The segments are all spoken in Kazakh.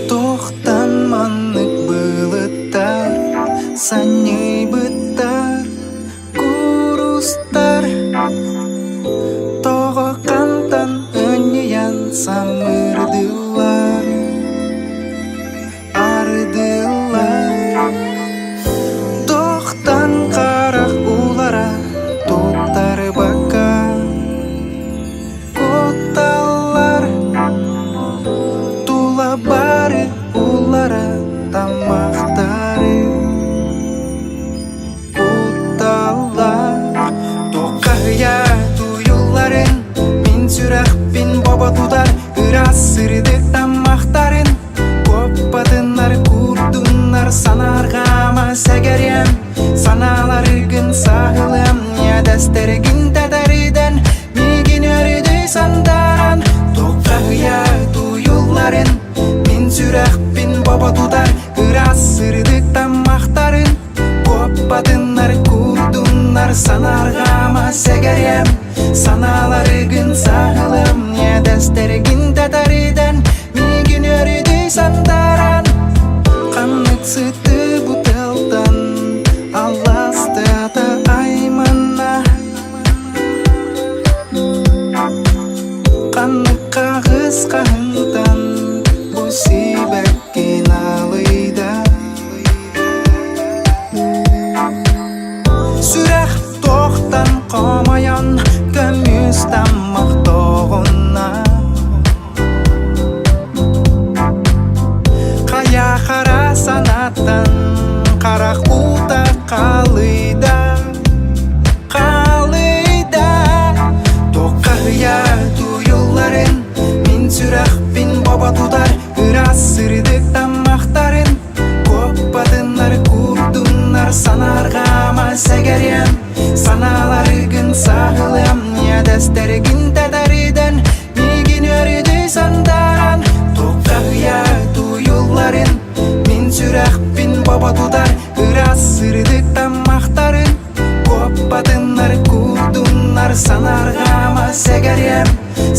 Тоқтан маннык былыттар, санней быттар, курустар. Тоғы қантан өнеян самырдылар, арыдылар. Тоқтан қарақ улара, тоқтар бака, коталар. Тула бары улара, тамақтары, коталар. Тоқая туюларын, мен сүрақпен баба тудар, ырас сырдық тамақтарын. Коппадынар, курдунар, санарғама сәгәрем, саналарығын сағылым, ядәстәрігін тәдәріден, меген өріді сандаран. Тоқая туюларын, мен сүрақпен баба тудар, ырас сырдық тамақтарын. Коппадынар, курдунар, санарғама сәгәрем, саналарығын сағылым, ядәстәрігін тәдәріден, меген өріді сандаран. Қанық сүті бұтылдан, аласты ата аймана. Қанық қағыз қағындан, бұсы бәккен алыйда. Сүрәқ тоқтан қомаян, көміз тамақ тоғына. Қая қара санаттан, қарақ ұта қалыйда, қалыйда. Тоқая туюларын, мен сүрақпен баба тудар, ырас сырдық тамақтарын. Коппадынар, курдунар, санарғама сәгәрем, саналарығын сағылым, ядәстәрігін тәдәріден, меген өріді сандаран. Тоқая туюларын, мен сүрақпен баба тудар, ырас сырдық тамақтарын. Коппадынар, курдунар, санарғама сәгәрем,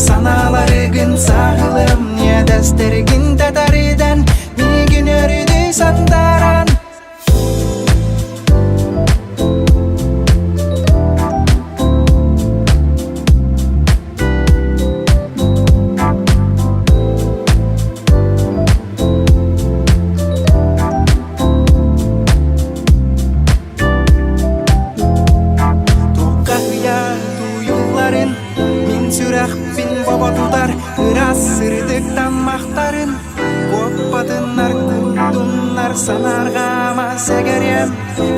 саналарығын сағылым, ядәстәрігін тәдәріден, меген өріді сандаран. Мен сүрақпен баба тудар, ырас сырдық тамақтарын. Коппадынар, курдунар, санарғама сәгәрем,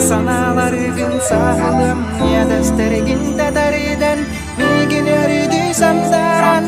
саналарығын сағылым, ядәстәрігін тәдәріден, меген өріді сандаран.